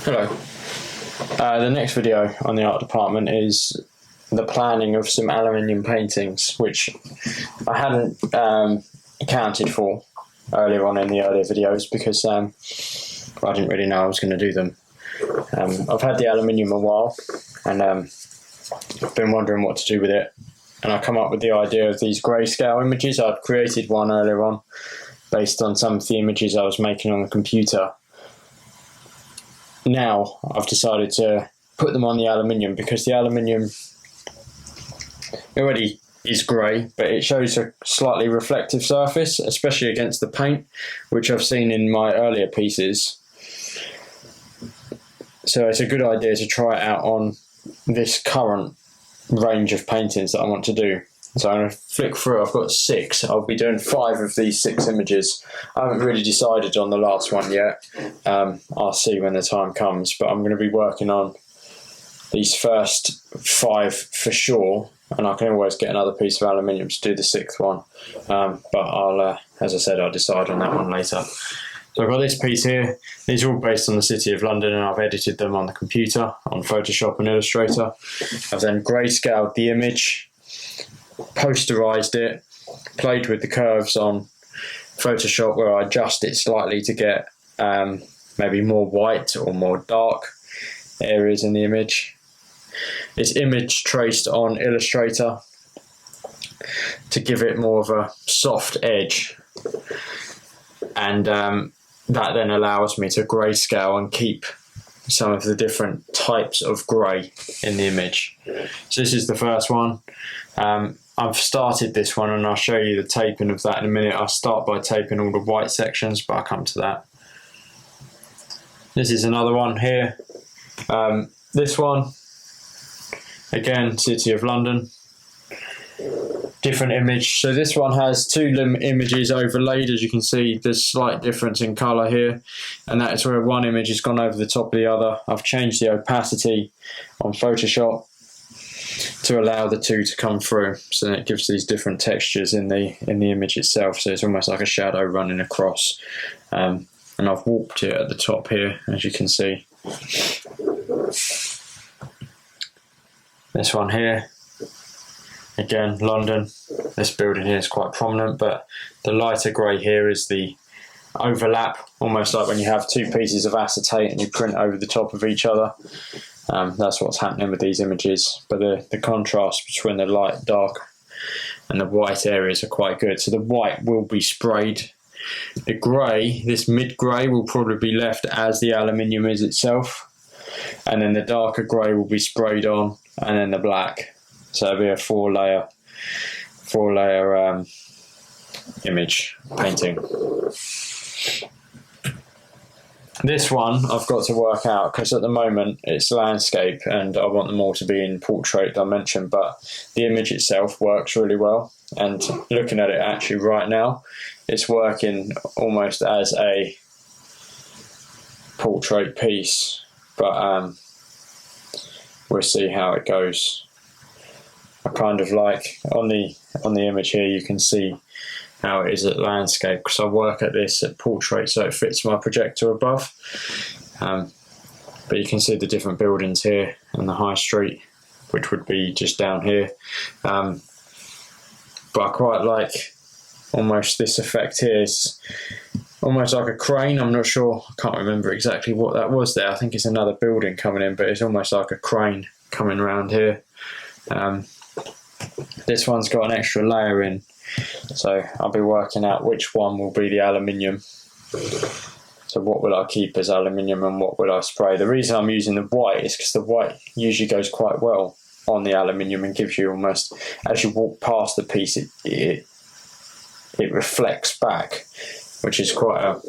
Hello. The next video on the art department is the planning of some aluminium paintings, which I hadn't accounted for earlier on in the earlier videos because I didn't really know I was going to do them. I've had the aluminium a while and I've been wondering what to do with it, and I come up with the idea of these grayscale images. I've created one earlier on based on some of the images I was making on the computer. Now I've decided to put them on the aluminium because the aluminium already is grey, but it shows a slightly reflective surface, especially against the paint, which I've seen in my earlier pieces. So it's a good idea to try it out on this current range of paintings that I want to do. So I'm going to flick through. I've got 6. I'll be doing 5 of these 6 images. I haven't really decided on the last one yet. I'll see when the time comes, but I'm going to be working on these first 5 for sure, and I can always get another piece of aluminium to do the 6th one. But I'll, as I said, I'll decide on that one later. So I've got this piece here. These are all based on the City of London, and I've edited them on the computer, on Photoshop and Illustrator. I've then grayscaled the image, posterized it, played with the curves on Photoshop where I adjust it slightly to get maybe more white or more dark areas in the image. It's image traced on Illustrator to give it more of a soft edge, and that then allows me to grayscale and keep some of the different types of grey in the image. So this is the first one. I've started this one and I'll show you the taping of that in a minute. I'll start by taping all the white sections, but I'll come to that. This is another one here. This one, again, City of London. Different image. So this one has 2 images overlaid. As you can see, there's slight difference in colour here, and that is where one image has gone over the top of the other. I've changed the opacity on Photoshop to allow the 2 to come through, so it gives these different textures in the image itself. So it's almost like a shadow running across, and I've warped it at the top here, as you can see. This one here, again, London. This building here is quite prominent, but the lighter grey here is the overlap, almost like when you have 2 pieces of acetate and you print over the top of each other. That's what's happening with these images, but the contrast between the light, dark and the white areas are quite good. So the white will be sprayed. The grey, this mid-grey, will probably be left as the aluminium is itself, and then the darker grey will be sprayed on, and then the black. So it'll be a 4-layer image painting. This one I've got to work out because at the moment it's landscape and I want them all to be in portrait dimension, but the image itself works really well, and looking at it actually right now, it's working almost as a portrait piece, but we'll see how it goes. I kind of like on the image here, you can see how it is at landscape, because I work at this at portrait, so it fits my projector above. But you can see the different buildings here and the high street, which would be just down here. But I quite like almost this effect here. It's almost like a crane. I'm not sure, I can't remember exactly what that was there. I think it's another building coming in, but it's almost like a crane coming around here. This one's got an extra layer in, so I'll be working out which one will be the aluminium. So what will I keep as aluminium and what will I spray? The reason I'm using the white is because the white usually goes quite well on the aluminium and gives you almost, as you walk past the piece, it reflects back, which is quite a,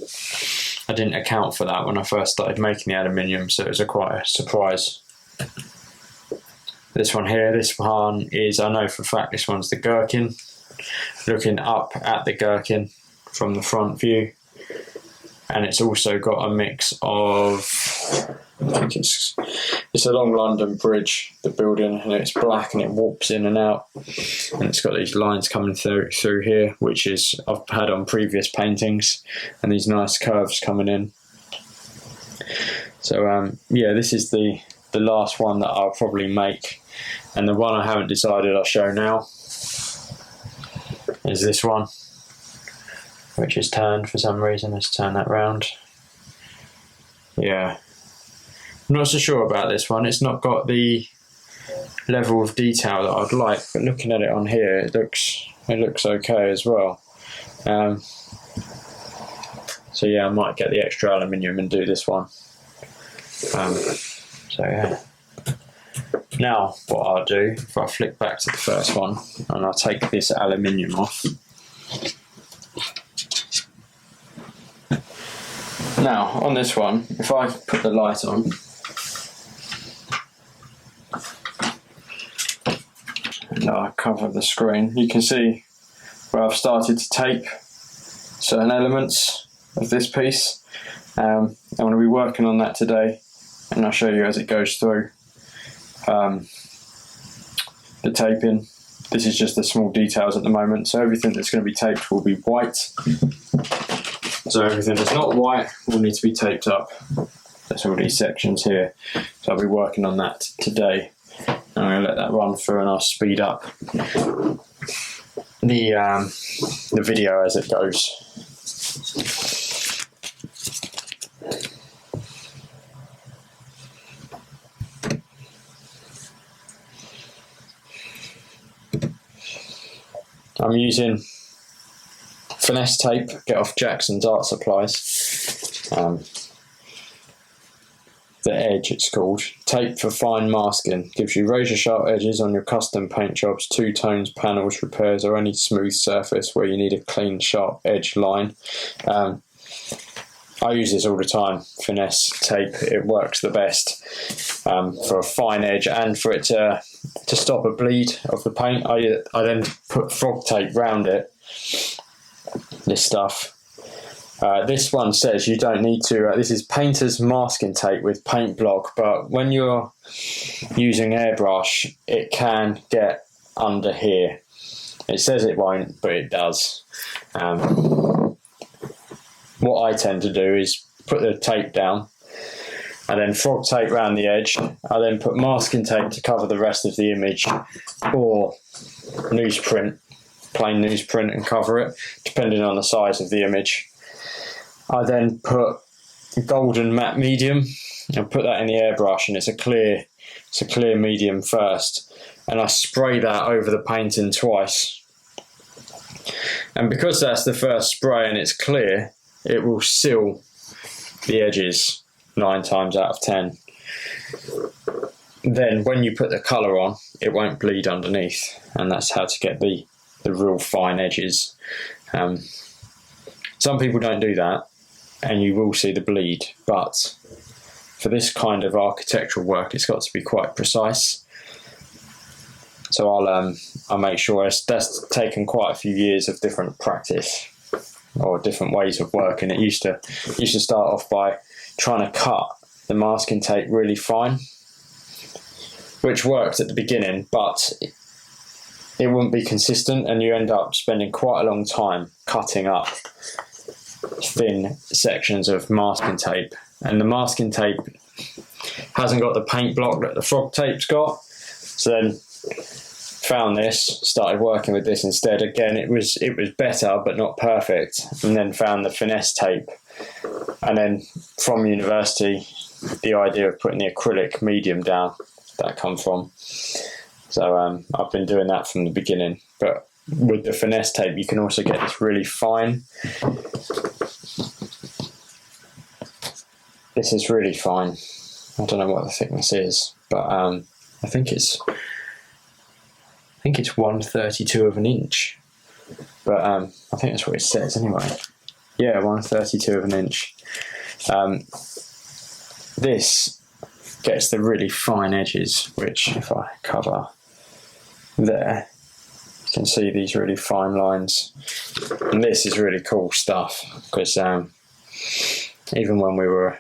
I didn't account for that when I first started making the aluminium, so it was quite a surprise. This one here, this one is, I know for a fact this one's the gherkin. Looking up at the gherkin from the front view, and it's also got a mix of, I think it's along London Bridge, the building, and it's black and it warps in and out, and it's got these lines coming through here, which is I've had on previous paintings, and these nice curves coming in. So yeah, this is the last one that I'll probably make, and the one I haven't decided I'll show now is this one, which is turned for some reason. Let's turn that round. Yeah, I'm not so sure about this one. It's not got the level of detail that I'd like, but looking at it on here, it looks okay as well. So yeah, I might get the extra aluminium and do this one. So yeah. Now what I'll do, if I flick back to the first one, and I'll take this aluminium off. Now on this one, if I put the light on, and I cover the screen, you can see where I've started to tape certain elements of this piece. I'm going to be working on that today, and I'll show you as it goes through. The taping, this is just the small details at the moment, so everything that's going to be taped will be white. So everything that's not white will need to be taped up. That's all these sections here. So I'll be working on that today. I'm going to let that run through, and I'll speed up the video as it goes. I'm using finesse tape, get off Jackson's Art Supplies. The Edge, it's called. Tape for fine masking. Gives you razor sharp edges on your custom paint jobs, two tones, panels, repairs, or any smooth surface where you need a clean, sharp edge line. I use this all the time, finesse tape. It works the best for a fine edge, and for it to stop a bleed of the paint. I then put frog tape round it, this stuff. This one says you don't need to, this is painter's masking tape with paint block, but when you're using airbrush, it can get under here. It says it won't, but it does. What I tend to do is put the tape down, and then frog tape around the edge. I then put masking tape to cover the rest of the image, or newsprint, plain newsprint, and cover it, depending on the size of the image. I then put golden matte medium and put that in the airbrush, and it's a clear medium first, and I spray that over the painting twice. And because that's the first spray and it's clear, it will seal the edges 9 times out of 10. Then when you put the colour on, it won't bleed underneath, and that's how to get the real fine edges. Some people don't do that, and you will see the bleed, but for this kind of architectural work, it's got to be quite precise. So I'll make sure that's taken quite a few years of different practice, or different ways of working. It used to start off by trying to cut the masking tape really fine, which worked at the beginning, but it wouldn't be consistent, and you end up spending quite a long time cutting up thin sections of masking tape, and the masking tape hasn't got the paint block that the frog tape's got. So then found this, started working with this instead. Again, it was better but not perfect, and then found the finesse tape, and then from university the idea of putting the acrylic medium down, that come from. So I've been doing that from the beginning, but with the finesse tape you can also get this really fine. This is really fine. I don't know what the thickness is, but I think it's 1/32 of an inch, but I think that's what it says anyway. Yeah, 1/32 of an inch. This gets the really fine edges, which if I cover there, you can see these really fine lines. And this is really cool stuff, because even when we were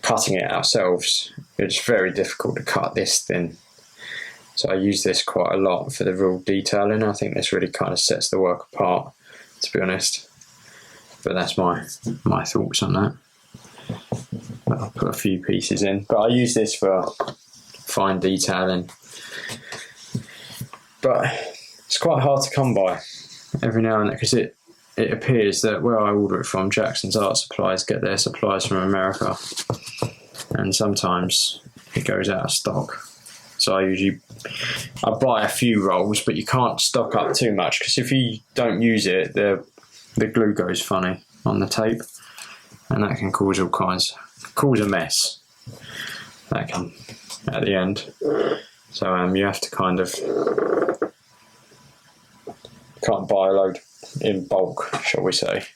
cutting it ourselves, it's very difficult to cut this thin. So I use this quite a lot for the real detailing. I think this really kind of sets the work apart, to be honest. but that's my thoughts on that. I'll put a few pieces in, but I use this for fine detailing. But it's quite hard to come by every now and then, because it appears that where I order it from, Jackson's Art Supplies, get their supplies from America, and sometimes it goes out of stock. So I buy a few rolls, but you can't stock up too much, because if you don't use it, the glue goes funny on the tape, and that can cause all kinds, cause a mess. That can at the end. So you have to kind of, can't buy a load in bulk, shall we say.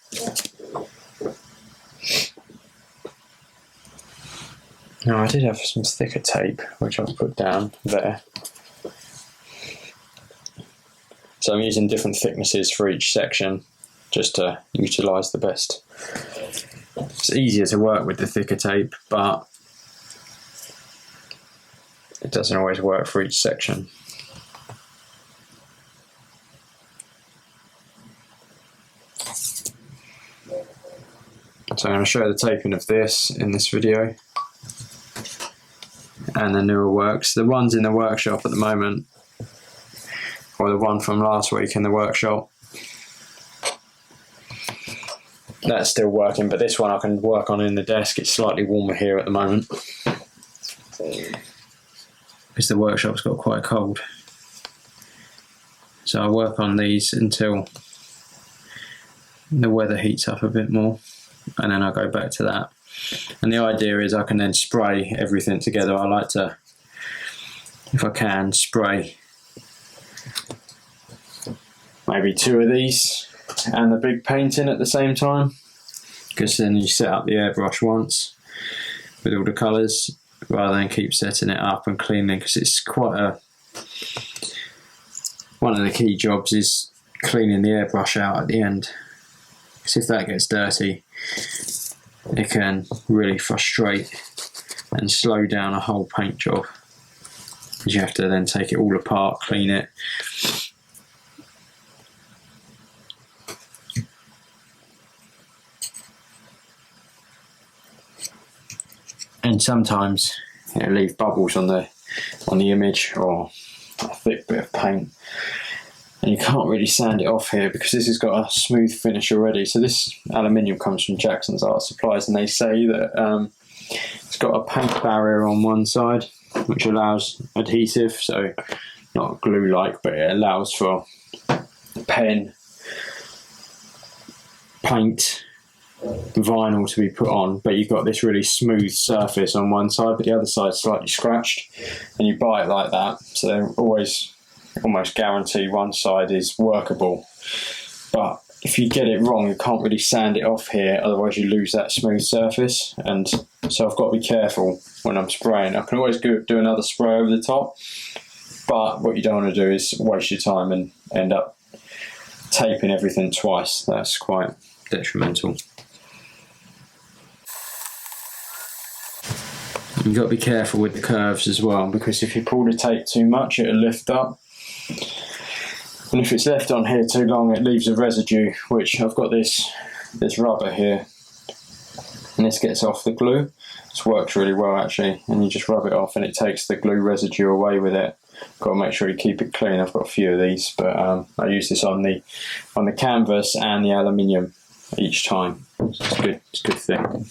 Now I did have some thicker tape, which I've put down there. So I'm using different thicknesses for each section, just to utilise the best. It's easier to work with the thicker tape, but it doesn't always work for each section. So I'm going to show the taping of this in this video, and the newer works. The ones in the workshop at the moment, or the one from last week in the workshop, that's still working, but this one I can work on in the desk. It's slightly warmer here at the moment, because the workshop's got quite cold. So I work on these until the weather heats up a bit more, and then I'll go back to that. And the idea is I can then spray everything together. I like to, if I can, spray maybe 2 of these and the big painting at the same time, because then you set up the airbrush once with all the colours, rather than keep setting it up and cleaning, because it's quite one of the key jobs is cleaning the airbrush out at the end, because if that gets dirty, it can really frustrate and slow down a whole paint job, because you have to then take it all apart, clean it. And sometimes it'll leave bubbles on the image, or a thick bit of paint, and you can't really sand it off here because this has got a smooth finish already. So this aluminium comes from Jackson's Art Supplies, and they say that it's got a paint barrier on one side which allows adhesive, so not glue-like, but it allows for pen, paint, vinyl to be put on, but you've got this really smooth surface on one side, but the other side's slightly scratched, and you buy it like that, so they always almost guarantee one side is workable. But if you get it wrong, you can't really sand it off here, otherwise you lose that smooth surface. And so I've got to be careful when I'm spraying. I can always do another spray over the top, but what you don't want to do is waste your time and end up taping everything twice. That's quite detrimental. You've got to be careful with the curves as well, because if you pull the tape too much, it'll lift up. And if it's left on here too long, it leaves a residue, which I've got this rubber here, and this gets off the glue. This works really well actually, and you just rub it off and it takes the glue residue away with it. Got to make sure you keep it clean. I've got a few of these, but I use this on the canvas and the aluminium each time. So it's good. It's a good thing.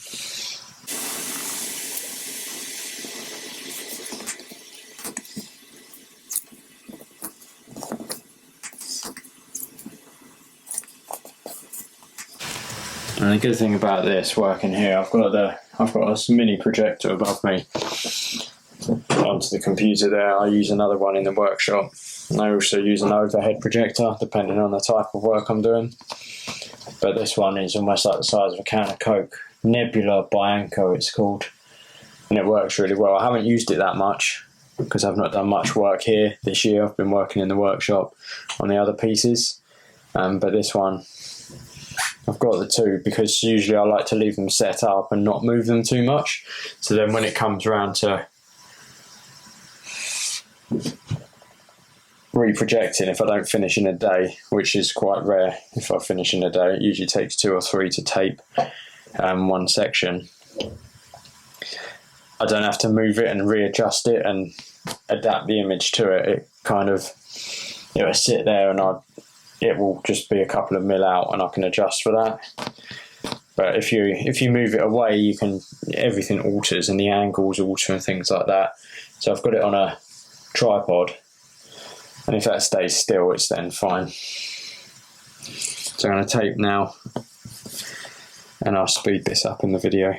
And the good thing about this working here, I've got a mini projector above me onto the computer there. I use another one in the workshop, and I also use an overhead projector depending on the type of work I'm doing. But this one is almost like the size of a can of Coke. Nebula Bianco it's called, and it works really well. I haven't used it that much because I've not done much work here this year. I've been working in the workshop on the other pieces, but this one, I've got the two because usually I like to leave them set up and not move them too much. So then when it comes around to reprojecting if I don't finish in a day, which is quite rare. If I finish in a day, it usually takes 2 or 3 to tape one section. I don't have to move it and readjust it and adapt the image to it. It kind of, you know, sit there and it will just be a couple of mil out, and I can adjust for that. But if you move it away, you can, everything alters and the angles alter and things like that. So I've got it on a tripod, and if that stays still, it's then fine. So I'm going to tape now, and I'll speed this up in the video.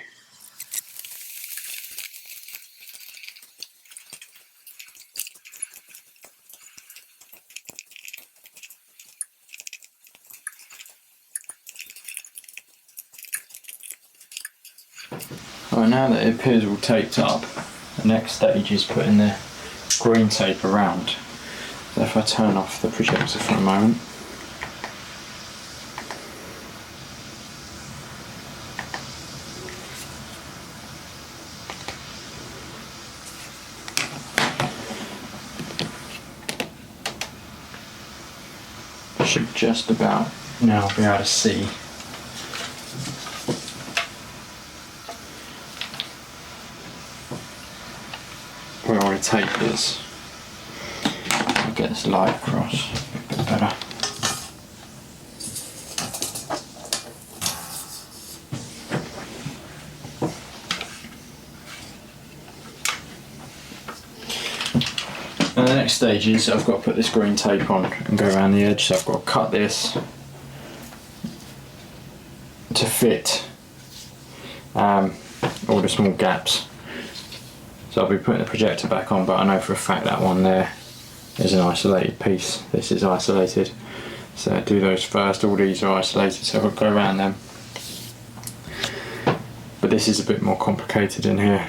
Right, now that it appears all taped up, the next stage is putting the green tape around. So if I turn off the projector for a moment. I should just about now be able to see where I want to tape this. I'll get this light across a bit better. And the next stage is I've got to put this green tape on and go around the edge, so I've got to cut this to fit all the small gaps. So I'll be putting the projector back on, but I know for a fact that one there is an isolated piece. This is isolated. So I do those first, all these are isolated, so I'll go around them. But this is a bit more complicated in here.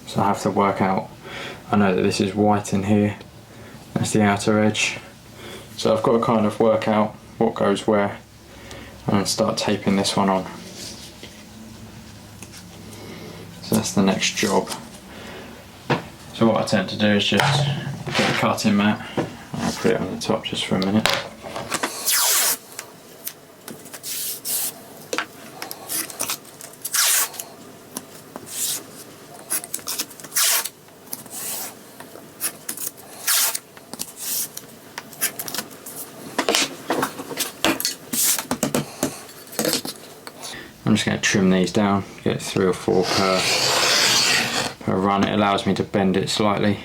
So I have to work out, I know that this is white in here, that's the outer edge. So I've got to kind of work out what goes where and start taping this one on. So that's the next job. So what I tend to do is just get a cutting mat, and I'll put it on the top just for a minute. I'm just going to trim these down, get 3 or 4 per run. It allows me to bend it slightly.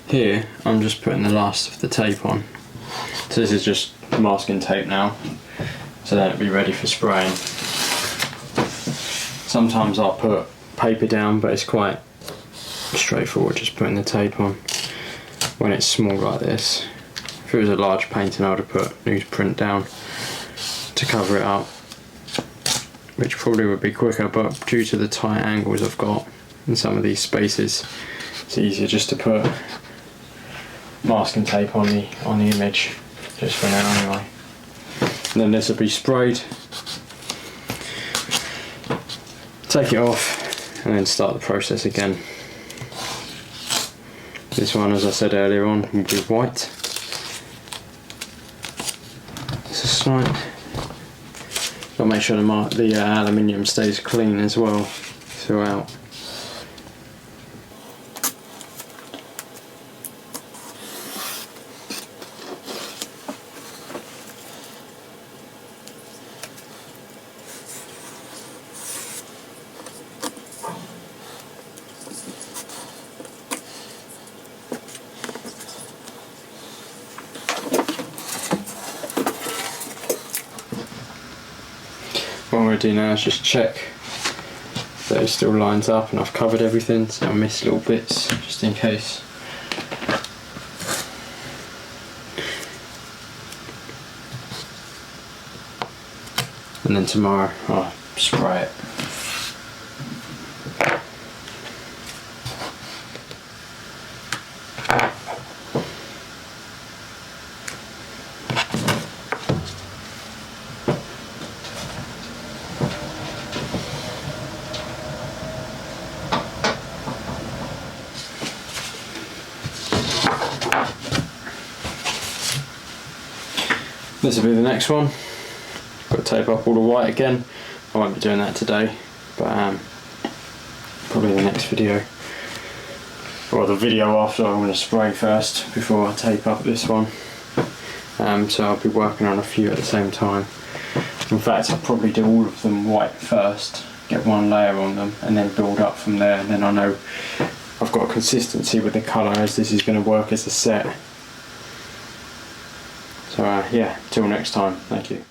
Here I'm just putting the last of the tape on. So this is just masking tape now, so then it'll be ready for spraying. Sometimes I'll put paper down, but it's quite straightforward just putting the tape on when it's small like this. If it was a large painting, I would have put newsprint down to cover it up, which probably would be quicker, but due to the tight angles I've got in some of these spaces, it's easier just to put masking tape on the image, just for now anyway. And then this will be sprayed, take it off, and then start the process again. This one, as I said earlier on, will be white. It's a slight. Got to make sure the aluminium stays clean as well throughout. What I'm going to do now is just check that it still lines up and I've covered everything, so I'll miss little bits just in case. And then tomorrow I'll spray it. This will be the next one. Got to tape up all the white again. I won't be doing that today, but probably the next video, or the video after. I'm going to spray first before I tape up this one. So I'll be working on a few at the same time. In fact, I'll probably do all of them white first, get one layer on them, and then build up from there. And then I know I've got consistency with the colour as this is going to work as a set. So yeah, till next time, thank you.